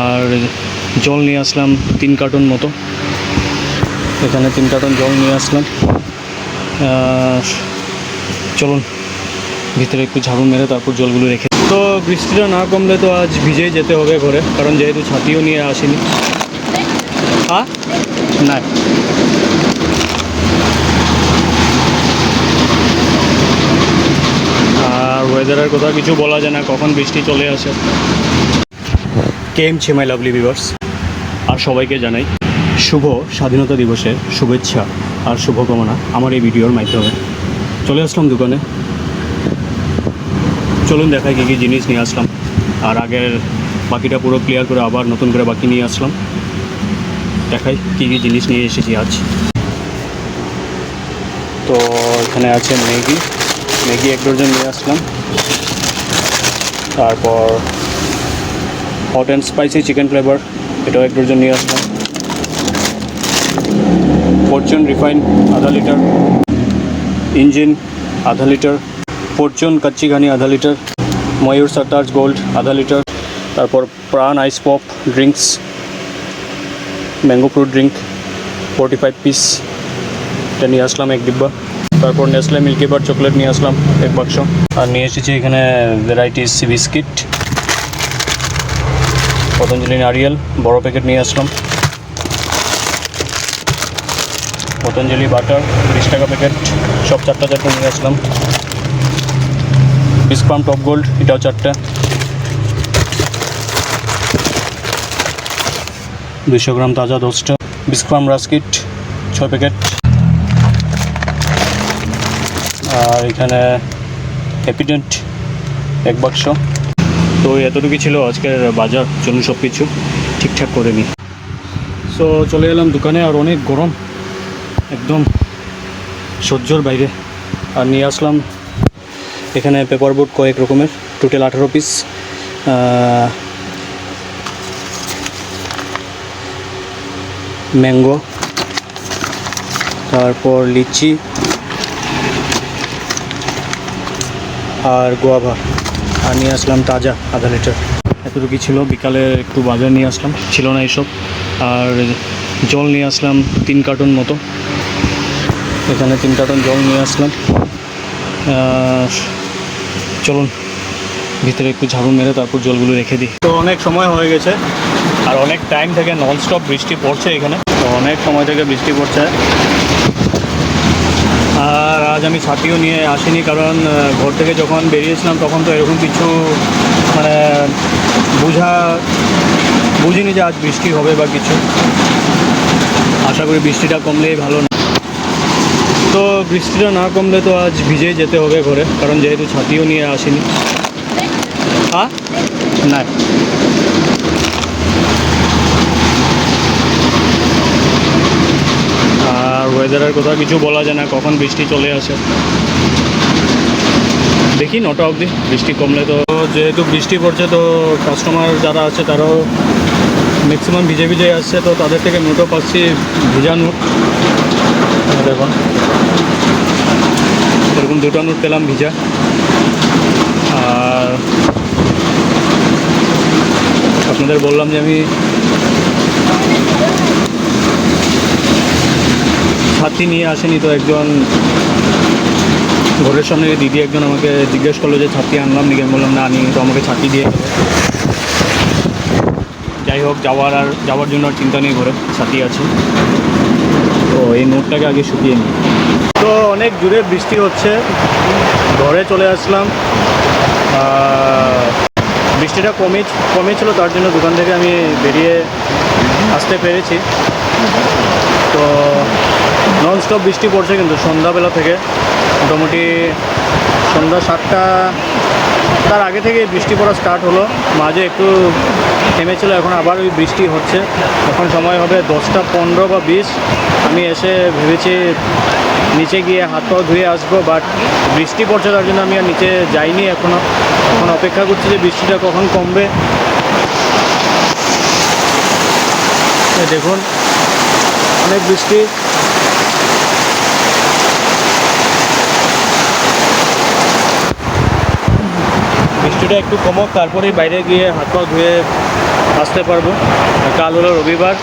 আর জল নিয়ে আসলাম 3 কার্টন মতো। এখানে 3 কার্টন জল নিয়ে আসলাম। চলুন ভিতরে একটু ঝাড়ু মেরে তারপর জলগুলো রেখে। তো বৃষ্টিটা না কমলে তো আজ ভিজেই যেতে হবে ঘরে, কারণ যেহেতু ছাতিও নিয়ে আসিনি। হ্যাঁ না, আর ওয়েদারের কথা কিছু বলা যায় না, কখন বৃষ্টি চলে আসে। কেমছে মাই লাভলি ভিউয়ার্স, আর সবাইকে জানাই শুভ স্বাধীনতা দিবসের শুভেচ্ছা আর শুভকামনা আমার এই ভিডিওর মাধ্যমে। চলে আসলাম দোকানে, চলুন দেখাই কী কী জিনিস নিয়ে আসলাম। আর আগের বাকিটা পুরো ক্লিয়ার করে আবার নতুন করে বাকি নিয়ে আসলাম। দেখাই কী কী জিনিস নিয়ে এসেছি আজ। তো এখানে আছে ম্যাগি 1 ডজন নিয়ে আসলাম। তারপর hot and spicy chicken flavour, এটাও 1 ডজন নিয়ে আসলাম। ফরচুন রিফাইন আধা লিটার, ইঞ্জিন আধা লিটার, ফরচুন কাচ্চি ঘানি আধা লিটার, ময়ূর সাতার্জ গোল্ড আধা লিটার। তারপর Pran ice pop drinks, mango fruit drink 45 piece, এটা নিয়ে আসলাম 1 ডিব্বা। তারপর নেসলে মিল্কিবার চকলেট নিয়ে আসলাম 1 বাক্স। আর নিয়ে এসেছি এখানে ভ্যারাইটিস বিস্কিট, পতঞ্জলি নারিয়েল বড় প্যাকেট নিয়ে আসলাম। পতঞ্জলি বাটার 20 টাকা প্যাকেট, সব 4টা নিয়ে আসলাম। বিস্পাম টপ গোল্ড, এটাও 4টা। 200 গ্রাম তাজা 10টা। বিস্পাম রাস্কিট 6 প্যাকেট। আর এখানে হ্যাপিডেন্ট 1 বাক্স। তো এতটুকু ছিল আজকের বাজার। চলুন সব কিছু ঠিকঠাক করে নিই। সো চলে এলাম দোকানে, আর অনেক গরম, একদম সহ্যর বাইরে। আর নিয়ে আসলাম এখানে পেপার বোট কয়েক রকমের, টোটাল 18 পিস। ম্যাঙ্গো, তারপর লিচি আর গোয়াভা। আর নিয়ে আসলাম তাজা আধা লিটার। এতটুকু ছিল। বিকালে একটু বাজার নিয়ে আসলাম, ছিল না এইসব। আর জল নিয়ে আসলাম 3 কার্টন মতো। এখানে 3 কার্টন জল নিয়ে আসলাম। চলুন ভিতরে একটু ঝাড়ু মেরে তারপর জলগুলো রেখে দিই। তো অনেক সময় হয়ে গেছে, আর অনেক টাইম থেকে ননস্টপ বৃষ্টি পড়ছে এখানে। তো অনেক সময় থেকে বৃষ্টি পড়ছে। আর আজ আমি ছাতিও নিয়ে আসিনি, কারণ ঘর থেকে যখন বেরিয়েছিলাম তখন তো এরকম কিছু মানে বুঝিনি যে আজ বৃষ্টি হবে বা কিছু। আশা করি বৃষ্টিটা কমলেই ভালো। তো বৃষ্টিটা না কমলে তো আজ ভিজেই যেতে হবে ঘরে, কারণ যেহেতু ছাতিও নিয়ে আসিনি। হ্যাঁ না, আর ওয়েদারের কথা কিছু বলা যায় না, কখন বৃষ্টি চলে আসে। দেখি 9টা অবধি, বৃষ্টি কমলে তো। যেহেতু বৃষ্টি পড়ছে তো কাস্টমার যারা আছে তারাও ম্যাক্সিমাম ভিজে ভিজে আসছে, তো তাদের থেকে নোটও পাচ্ছি ভিজা নোট। দেখুন এরকম 2টা নোট পেলাম ভিজা। আর আপনাদের বললাম যে আমি ছাতি নিয়ে আসেনি। তো একজন ঘরের সামনে দিদি একজন আমাকে জিজ্ঞেস করলো যে ছাতি আনলাম নাকি। আমি বললাম না আনি, তো আমাকে ছাতি দিয়ে গেল। যাই হোক, যাওয়ার জন্য আর চিন্তা নেই, ঘরে ছাতি আছে। তো এই নোটটাকে আগে শুকিয়ে নিই। তো অনেক জোরে বৃষ্টি হচ্ছে, ঘরে চলে আসলাম। বৃষ্টিটা কমেছিল, তার জন্য দোকান থেকে আমি বেরিয়ে আসতে পেরেছি। তো ননস্টপ বৃষ্টি পড়ছে কিন্তু সন্ধ্যাবেলা থেকে, মোটামুটি সন্ধ্যা 7টা তার আগে থেকে বৃষ্টি পড়া স্টার্ট হলো। মাঝে একটু থেমেছিল, এখন আবার ওই বৃষ্টি হচ্ছে। এখন সময় হবে 10টা 15 বা 20। আমি এসে ভেবেছি নিচে গিয়ে হাত পা ধুয়ে আসবো, বাট বৃষ্টি পড়ছে তার জন্য আমি আর নিচে যাইনি এখনও। এখন অপেক্ষা করছি যে বৃষ্টিটা কখন কমবে। দেখুন অনেক বৃষ্টি। বৃষ্টিটা একটু কমুক, তারপরেই বাইরে গিয়ে হাত পা ধুয়ে আসতে পারবো। কাল হলো রবিবার,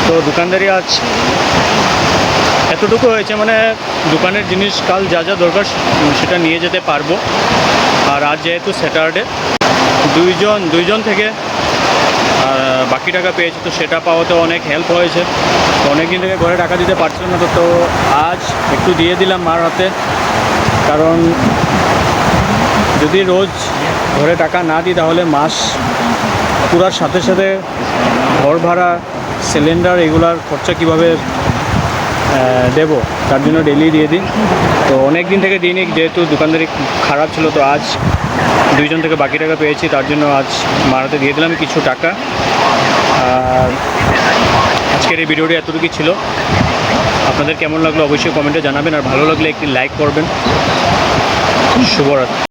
তো দোকানদারি আজ এতটুকু হয়েছে, মানে দোকানের জিনিস কাল যা যা দরকার সেটা নিয়ে যেতে পারবো। আর আজ যেহেতু স্যাটারডে, দুইজন থেকে বাকি টাকা পেয়েছি, তো সেটা পাওয়াতে অনেক হেল্প হয়েছে। তো অনেক দিন থেকে ঘরে টাকা দিতে পারছিলাম না, তো আজ একটু দিয়ে দিলাম মার হাতে। কারণ যদি রোজ ঘরে টাকা না দিই তাহলে মাস পুরার সাথে সাথে ঘর ভাড়া, সিলিন্ডার এগুলার খরচা কীভাবে দেবো, তার জন্য ডেলি দিয়ে দিই। তো অনেক দিন থেকে দিইনি, যেহেতু দোকানদারি খারাপ ছিল। তো আজ দুইজন থেকে বাকি টাকা পেয়েছি, তার জন্য আজ মার হাতে দিয়ে দিলাম কিছু টাকা। আর আজকের এই ভিডিওটি এতটুকুই ছিল। আপনাদের কেমন লাগলো অবশ্যই কমেন্টে জানাবেন, আর ভালো লাগলে একটি লাইক করবেন। শুভরাত্রি।